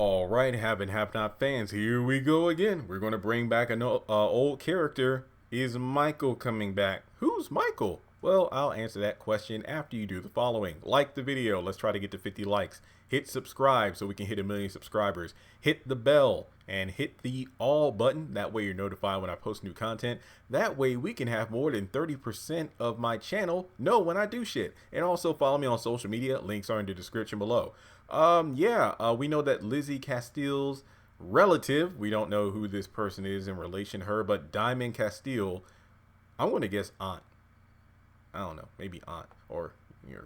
All right, have not fans, here we go again. We're going to bring back an old character. Is Michael coming back? Who's Michael? Well, I'll answer that question after you do the following. Like the video. Let's try to get to 50 likes. Hit subscribe so we can hit 1 million subscribers. Hit the bell and hit the all button. That way you're notified when I post new content. That way we can have more than 30% of my channel know when I do shit. And also follow me on social media. Links are in the description below. We know that Lizzie Castile's relative, we don't know who this person is in relation to her, but Diamond Castile, I'm going to guess aunt. I don't know, maybe aunt or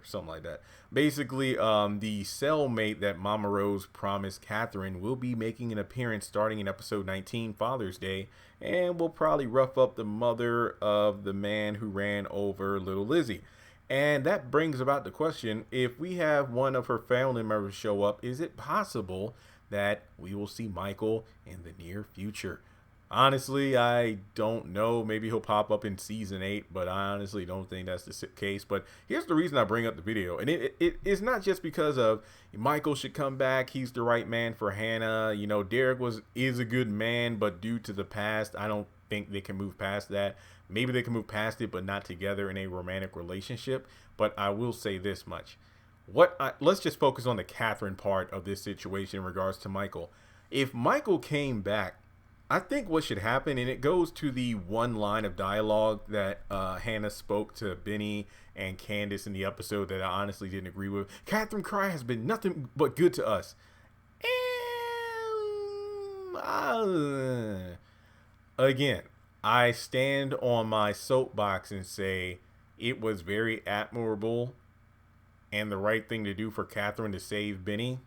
something like that. Basically, the cellmate that Mama Rose promised Catherine will be making an appearance starting in episode 19, Father's Day, and will probably rough up the mother of the man who ran over little Lizzie. And that brings about the question, if we have one of her family members show up, is it possible that we will see Michael in the near future? Honestly, I don't know. Maybe he'll pop up in season 8, but I honestly don't think that's the case. But here's the reason I bring up the video. And it's not just because of Michael should come back. He's the right man for Hannah. You know, Derek is a good man, but due to the past, I don't think they can move past that. Maybe they can move past it, but not together in a romantic relationship. But I will say this much. Let's just focus on the Catherine part of this situation in regards to Michael. If Michael came back, I think what should happen, and it goes to the one line of dialogue that Hannah spoke to Benny and Candace in the episode that I honestly didn't agree with. Catherine Cry has been nothing but good to us. And again, I stand on my soapbox and say it was very admirable and the right thing to do for Catherine to save Benny,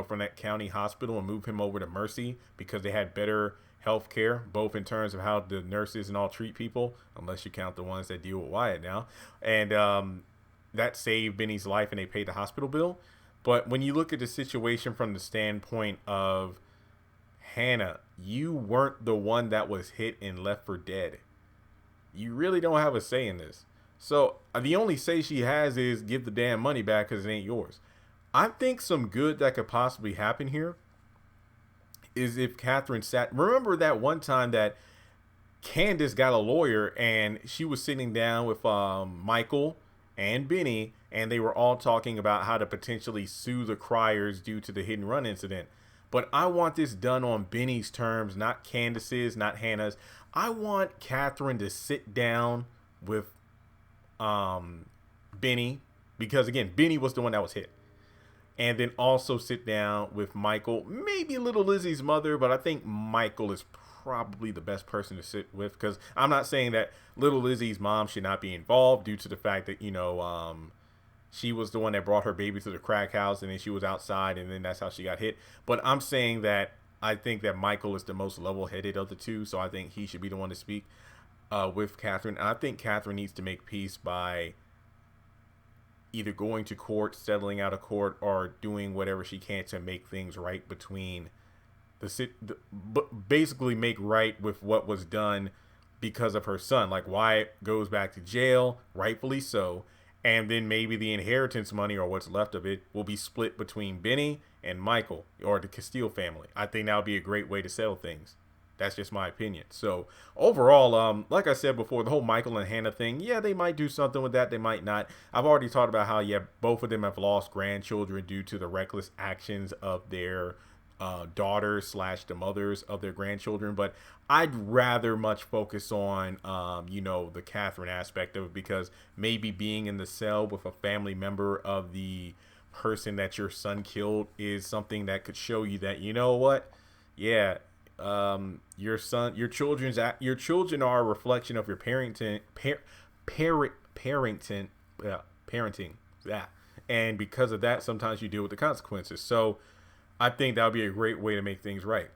from that county hospital and move him over to Mercy because they had better health care, both in terms of how the nurses and all treat people, unless you count the ones that deal with Wyatt now. And that saved Benny's life and they paid the hospital bill. But when you look at the situation from the standpoint of Hannah, you weren't the one that was hit and left for dead. You really don't have a say in this. So the only say she has is give the damn money back because it ain't yours. I think some good that could possibly happen here is if Catherine remember that one time that Candace got a lawyer and she was sitting down with Michael and Benny and they were all talking about how to potentially sue the Criers due to the hit and run incident. But I want this done on Benny's terms, not Candace's, not Hannah's. I want Catherine to sit down with Benny, because again, Benny was the one that was hit. And then also sit down with Michael, maybe little Lizzie's mother, but I think Michael is probably the best person to sit with, because I'm not saying that little Lizzie's mom should not be involved due to the fact that, she was the one that brought her baby to the crack house and then she was outside and then that's how she got hit. But I'm saying that I think that Michael is the most level-headed of the two, so I think he should be the one to speak with Catherine. And I think Catherine needs to make peace by either going to court, settling out of court, or doing whatever she can to make things right between basically make right with what was done because of her son. Like Wyatt goes back to jail, rightfully so. And then maybe the inheritance money or what's left of it will be split between Benny and Michael or the Castile family. I think that would be a great way to settle things. That's just my opinion. So overall, like I said before, the whole Michael and Hannah thing, yeah, they might do something with that. They might not. I've already talked about how, both of them have lost grandchildren due to the reckless actions of their daughters / the mothers of their grandchildren. But I'd rather much focus on the Catherine aspect of it, because maybe being in the cell with a family member of the person that your son killed is something that could show you that, your children are a reflection of your parenting. And because of that, sometimes you deal with the consequences. So I think that would be a great way to make things right.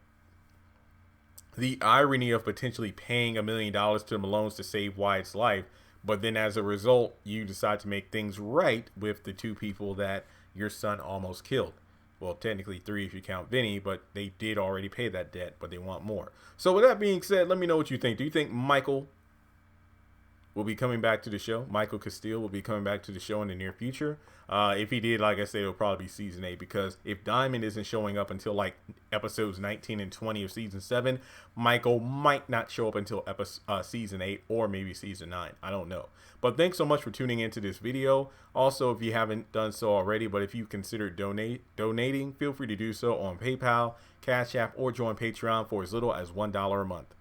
The irony of potentially paying $1 million to the Malones to save Wyatt's life, but then as a result, you decide to make things right with the two people that your son almost killed. Well, technically 3 if you count Vinny, but they did already pay that debt, but they want more. So with that being said, let me know what you think. Do you think Michael will be coming back to the show. Michael Castile will be coming back to the show in the near future. If he did, like I said, it'll probably be season 8, because if Diamond isn't showing up until like episodes 19 and 20 of season 7, Michael might not show up until season 8 or maybe season 9. I don't know. But thanks so much for tuning into this video. Also, if you haven't done so already, but if you consider donating, feel free to do so on PayPal, Cash App, or join Patreon for as little as $1 a month.